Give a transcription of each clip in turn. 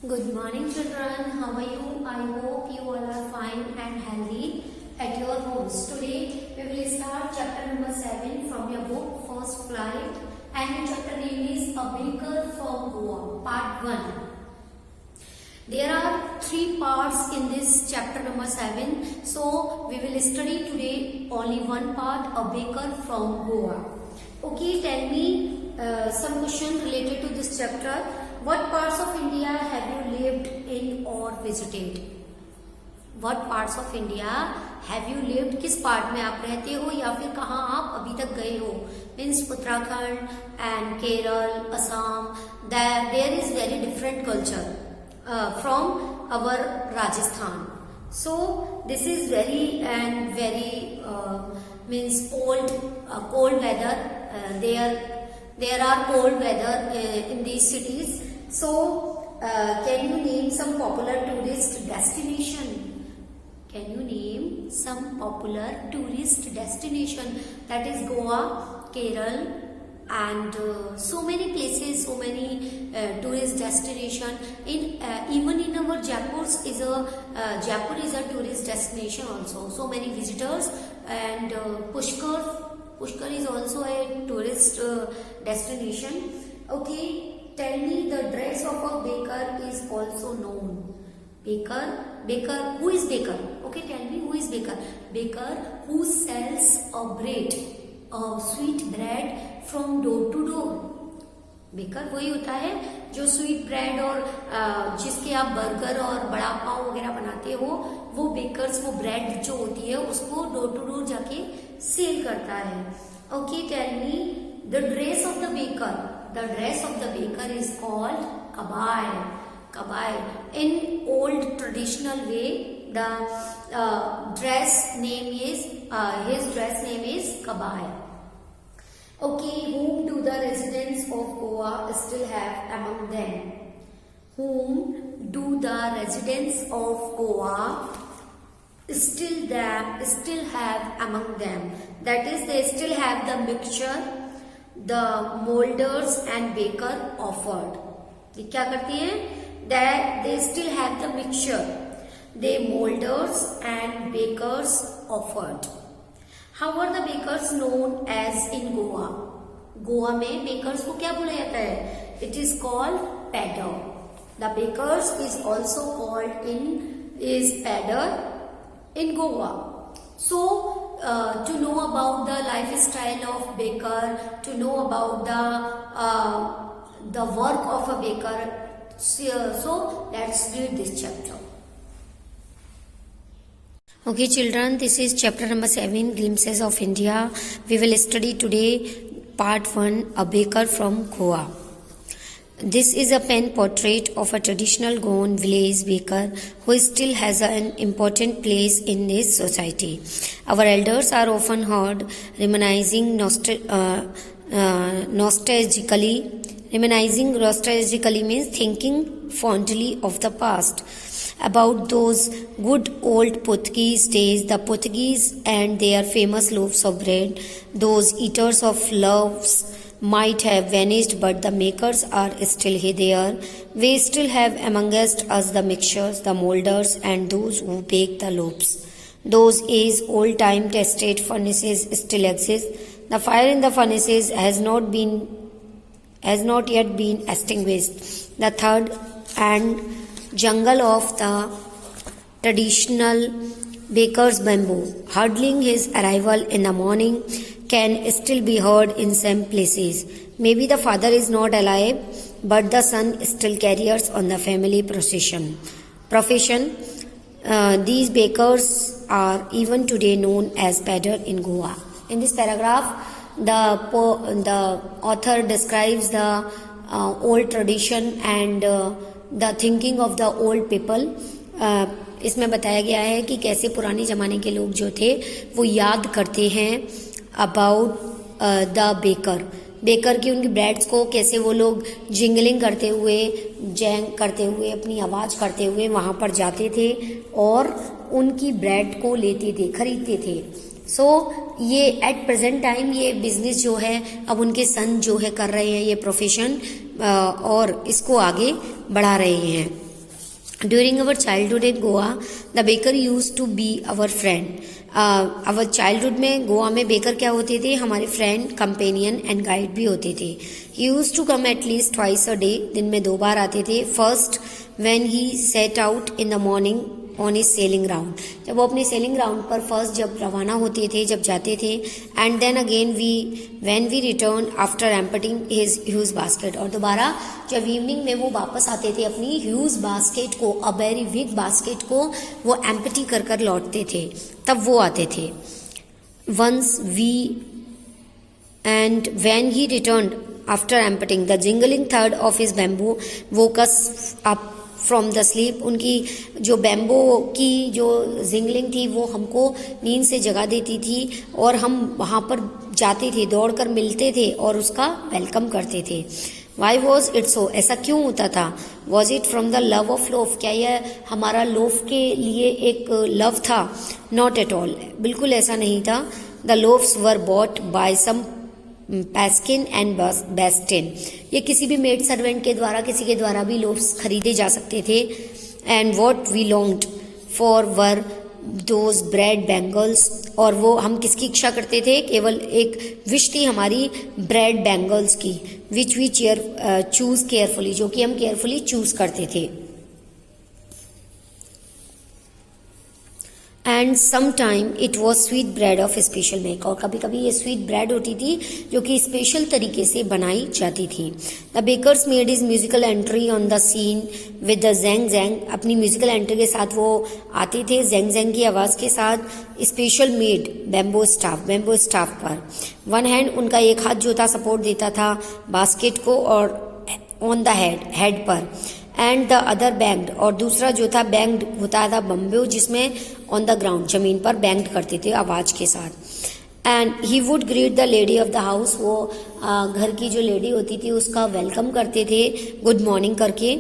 Good morning, children. How are you? I hope you all are fine and healthy at your homes. Today, we will start chapter number 7 from your book, First Flight. And the chapter name is A Baker from Goa, Part 1. There are 3 parts in this chapter number 7. So, we will study today only one part, A Baker from Goa. Okay, tell me some question related to this chapter. What parts of India have you lived in or visited? What parts of India have you lived? किस part में आप रहते हो या फिर कहाँ आप अभी तक गए हो? Means Uttarakhand and Kerala, Assam. There is very different culture from our Rajasthan. So this is very means cold weather. There are cold weather in these cities. So, can you name some popular tourist destination? Can you name some popular tourist destination? That is Goa, Kerala, and so many places, so many tourist destination. Even in our Jaipur is a tourist destination also. So many visitors and Pushkar is also a tourist destination. Okay. Tell me the dress of a baker is also known. Baker, who is baker? Okay, tell me who is baker. Baker who sells a sweet bread from door to door. Baker वही होता है जो sweet bread और जिसके आप burger और बड़ा पाव वगैरह बनाते हो, वो बेकर्स वो ब्रेड जो होती है उसको डोर टू डोर जाके सेल करता है. Okay, tell me the dress of the baker. The dress of the baker is called kabai. Kabai. In old traditional way, the dress name is his dress name is kabai. Okay, whom do the residents of Goa still have among them? Whom do the residents of Goa still have among them? That is, they still have the mixture. The molders and baker offered. ये क्या करती हैं? That they still have the mixture. The molders and bakers offered. How are the bakers known as in Goa? Goa में bakers को क्या बोला जाता है? It is called padder. The bakers is also called padder in Goa. So to know about the lifestyle of baker, to know about the work of a baker, so let's read this chapter. Okay, children, this is chapter number 7, Glimpses of India. We will study today part 1, A Baker from Goa. This is a pen portrait of a traditional Goan village baker who still has an important place in this society. Our elders are often heard reminiscing nostalgically. Reminiscing nostalgically means thinking fondly of the past. About those good old Portuguese days, the Portuguese and their famous loaves of bread, those eaters of loaves might have vanished, but the makers are still there. We still have amongst us the mixers, the molders, and those who bake the loaves. Those age-old time-tested furnaces still exist. The fire in the furnaces has not yet been extinguished. The third and jungle of the traditional baker's bamboo, hurdling his arrival in the morning, can still be heard in some places. Maybe the father is not alive, but the son still carries on the family profession. These bakers are even today known as padder in Goa. In this paragraph, the author describes the old tradition and the thinking of the old people. इसमें बताया गया है कि कैसे पुराने ज़माने के लोग जो थे वो याद करते हैं अबाउट द बेकर की उनकी ब्रेड्स को कैसे वो लोग जिंगलिंग करते हुए जैंग करते हुए अपनी आवाज़ करते हुए वहाँ पर जाते थे और उनकी ब्रेड को लेते थे, खरीदते थे. ये एट प्रेजेंट टाइम ये बिजनेस जो है अब उनके सन जो है कर रहे हैं ये प्रोफेशन और इसको आगे बढ़ा रहे हैं. During our childhood in Goa, the baker used to be our friend. Our childhood में गोवा में बेकर क्या होते थे? हमारे फ्रेंड, कंपेनियन एंड गाइड भी होते थे. He used to come at least twice a day. दिन में 2 बार आते थे. First, when he set out in the morning on his sailing round. जब वो अपने सेलिंग राउंड पर फर्स्ट जब रवाना होते थे, जब जाते थे, and then again when we return after emptying his huge basket, और दोबारा जब इवनिंग में वो वापस आते थे अपनी ह्यूज बास्केट को, अ वेरी बिग बास्केट को वो एम्पटी कर कर लौटते थे, तब वो आते थे. Once we and when he return after emptying the jingling third of his bamboo woke us up from the sleep. उनकी जो बैम्बो की जो जिंगलिंग थी वो हमको नींद से जगा देती थी और हम वहाँ पर जाते थे, दौड़कर मिलते थे और उसका वेलकम करते थे. Why was it so? ऐसा क्यों होता था? Was it from the love of loaf? क्या यह हमारा लोफ के लिए एक लव था? नॉट एट ऑल, बिल्कुल ऐसा नहीं था. The loafs were bought by some पैस्किन एंड बेस्टिन. ये किसी भी मेड सर्वेंट के द्वारा, किसी के द्वारा भी लोफ्स खरीदे जा सकते थे. And what we longed for were those bread bangles. और वो हम किसकी इच्छा करते थे? केवल एक विश थी हमारी ब्रेड बैंगल्स की, विच वी चूज केयरफुली, जो कि हम केयरफुली चूज करते थे. And some time it was sweet bread of special make. और कभी कभी ये स्वीट ब्रेड होती थी जो कि स्पेशल तरीके से बनाई जाती थी. The bakers made is musical entry on the scene with the जैंग जैंग. अपनी म्यूजिकल एंट्री के साथ वो आते थे जैंग जैंग की आवाज़ के साथ. स्पेशल मेड बैम्बो स्टाफ पर. वन हैंड, उनका एक हाथ जो था सपोर्ट देता था बास्केट को और ऑन द हेड पर. एंड द अदर बैंग्ड, और दूसरा जो था बैंग्ड होता था बम्बो, जिसमें ऑन द ग्राउंड, जमीन पर बैंग्ड करते थे आवाज के साथ. And he would greet the lady of the house. वो घर की जो लेडी होती थी उसका वेलकम करते थे गुड मॉर्निंग करके.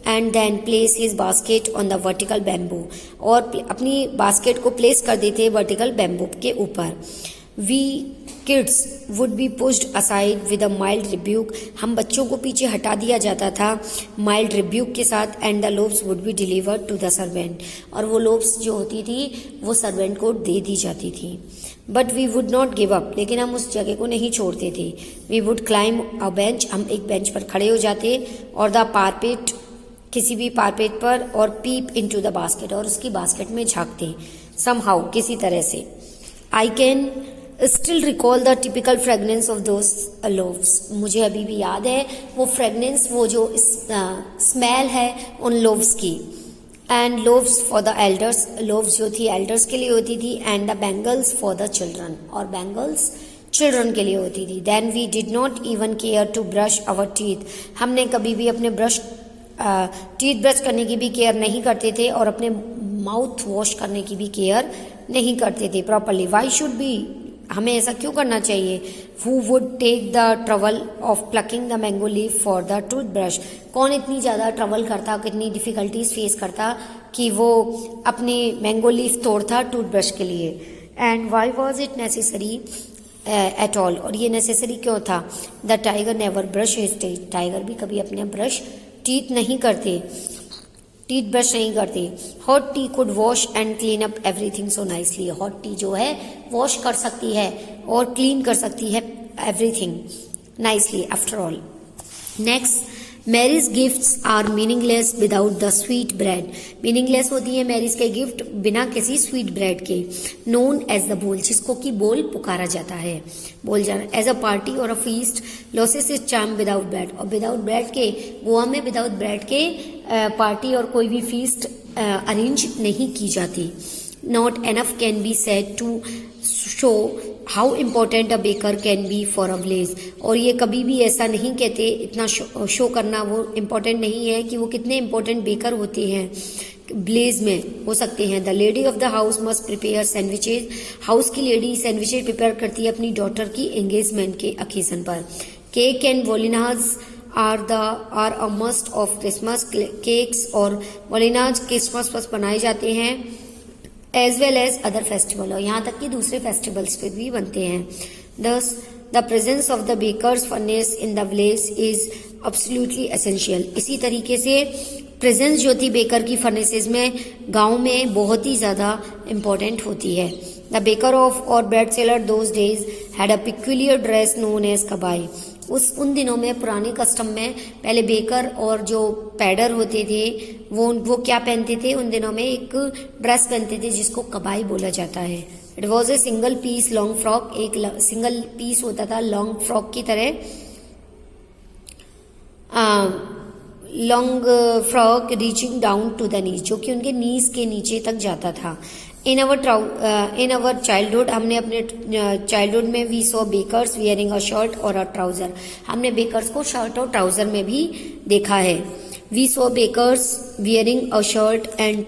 And then place his basket on the vertical bamboo. और अपनी बास्केट को प्लेस कर देते वर्टिकल बैम्बू के ऊपर. We kids would be pushed aside with a mild rebuke. हम बच्चों को पीछे हटा दिया जाता था माइल्ड रिब्यूक के साथ. And the loaves would be delivered to the servant. और वो लोब्स जो होती थी वो सर्वेंट को दे दी जाती थी. But we would not give up. लेकिन हम उस जगह को नहीं छोड़ते थे. We would climb a bench. हम एक बेंच पर खड़े हो जाते और द पारपेट, किसी भी पारपेट पर, और पीप इनटू द बास्केट, और उसकी बास्केट में झांकते समहाउ, किसी तरह से. I can still recall the typical fragrance of those loaves. मुझे अभी भी याद है वो फ्रेगनेंस, वो जो स्मेल है उन लोव्स की. And loaves for the elders. Loaves जो थी एल्डर्स के लिए होती थी. And the bangles for the children. और बैंगल्स चिल्ड्रन के लिए होती थी. Then we did not even care to brush our teeth. हमने कभी भी अपने टीथ ब्रश करने की भी केयर नहीं करते थे और अपने माउथ वॉश करने की भी केयर नहीं करते थे प्रॉपरली. Why should be? हमें ऐसा क्यों करना चाहिए? Who would take the trouble of plucking the mango leaf for the toothbrush? कौन इतनी ज़्यादा ट्रबल करता, कितनी डिफ़िकल्टीज फेस करता कि वो अपनी मैंगो लीफ तोड़ता टूथब्रश के लिए. And why was it necessary at all? और ये नेसेसरी क्यों था? The tiger never brush his teeth. Tiger भी कभी अपने ब्रश टीथ नहीं करते, टीथ ब्रश नहीं करते. Hot T could wash and clean up everything so nicely. Hot T जो है वॉश कर सकती है और क्लीन कर सकती है everything nicely after all. Next, marriage gifts are meaningless without the sweet bread. Meaningless होती है मैरिज के गिफ्ट बिना किसी स्वीट ब्रेड के. नोन एज द बोल, जिसको कि बोल पुकारा जाता है, बोल जाना. एज अ पार्टी और अ feast losses is charm without bread. और विदाउट ब्रेड के, गोवा में विदाउट ब्रेड के पार्टी और कोई भी फीस्ट अरेंज नहीं की जाती. Not enough can be said to show how important a baker can be for a village. और ये कभी भी ऐसा नहीं कहते, इतना शो करना वो इम्पोर्टेंट नहीं है कि वो कितने इम्पोर्टेंट बेकर होते हैं, विलेज में हो सकते हैं. The lady of the house must prepare sandwiches. House की लेडी सैंडविचेज प्रिपेयर करती है अपनी डॉटर की एंगेजमेंट के ओकेजन पर. केक एंड वोलिनाज are a must of Christmas. Cakes और वोलिनाज क्रिसमस पर बनाए जाते हैं as well as other festival. और यहाँ तक कि दूसरे फेस्टिवल्स पे भी बनते हैं. Thus the presence of the baker's furnace in the village is absolutely essential. इसी तरीके से प्रेजेंस जो थी बेकर की फर्नेसेस में गांव में बहुत ही ज़्यादा इम्पॉर्टेंट होती है। द बेकर ऑफ और bread seller those days had a peculiar dress known as कबाई। उन दिनों में पुराने कस्टम में पहले बेकर और जो पैडर होते थे वो क्या पहनते थे, उन दिनों में एक ड्रेस पहनते थे जिसको कबाई बोला जाता है। It was a single piece long frock, एक सिंगल पीस होता था लॉन्ग फ्रॉक की तरह, long frock reaching down to the knees, जो कि उनके नीज के नीचे तक जाता था। इन अवर चाइल्डहुड, हमने अपने चाइल्डहुड में we saw bakers wearing a shirt और अ ट्राउजर, हमने बेकर्स को शर्ट और ट्राउजर में भी देखा है। We saw bakers wearing a shirt and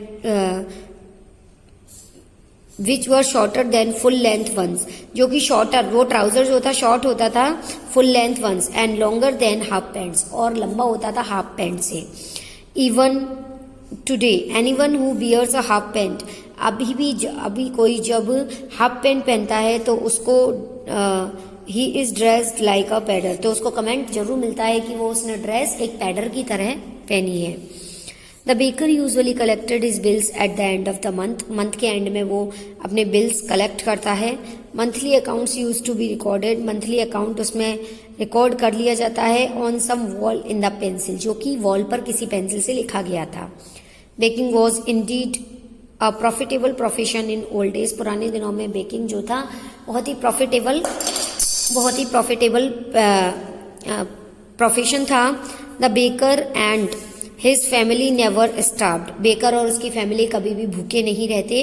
which were shorter than full length ones, जो कि शॉर्टर, वो ट्राउजर जो था शॉर्ट होता था full length ones, and longer than half pants, और लंबा होता था हाफ पैंट से। Even today anyone who wears a half pant, अभी कोई जब हाफ पैंट पहनता है तो उसको he is dressed like a pader, तो उसको कमेंट जरूर मिलता है कि वो उसने ड्रेस एक पैडर की तरह पहनी है। The baker usually collected his bills at the end of the month, month के एंड में वो अपने बिल्स कलेक्ट करता है। Monthly accounts used to be recorded, monthly account उसमें रिकॉर्ड कर लिया जाता है on some wall in the pencil, जो कि वॉल पर किसी पेंसिल से लिखा गया था। Baking was indeed a profitable profession in old days, पुराने दिनों में बेकिंग जो था बहुत ही प्रॉफिटेबल प्रोफेशन था। The baker and his family never starved, baker और उसकी फैमिली कभी भी भूखे नहीं रहते।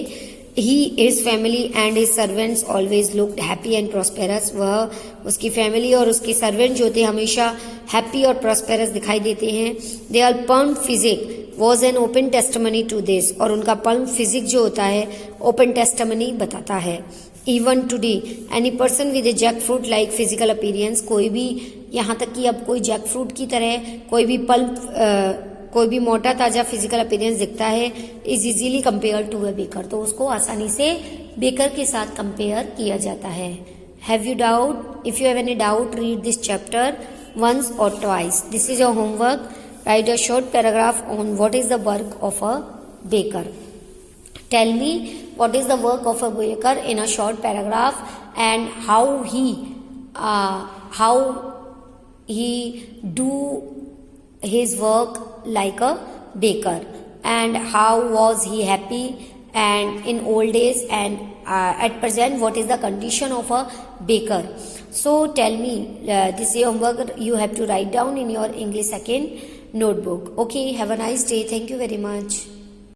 He his family and his servants always looked happy and prosperous, वह उसकी फैमिली और उसके सर्वेंट जो थे हमेशा हैप्पी और प्रॉस्पेरस दिखाई देते हैं। They are plump physique was an open testimony to this, और उनका पल्म फिजिक जो होता है ओपन टेस्टमनी बताता है। Even today any person with a jackfruit like physical appearance, कोई भी, यहाँ तक कि अब कोई जैक फ्रूट की तरह कोई भी मोटा ताजा फिजिकल अपीयरेंस दिखता है, is easily compare to a baker, तो उसको आसानी से बेकर के साथ कंपेयर किया जाता है। Have you doubt? If you have any doubt read this chapter once or twice. This is your homework. Write a short paragraph on what is the work of a baker. Tell me what is the work of a baker in a short paragraph, and how he do his work like a baker, and how was he happy and in old days, and at present what is the condition of a baker. So tell me, this homework you have to write down in your English second notebook. Okay, have a nice day. Thank you very much.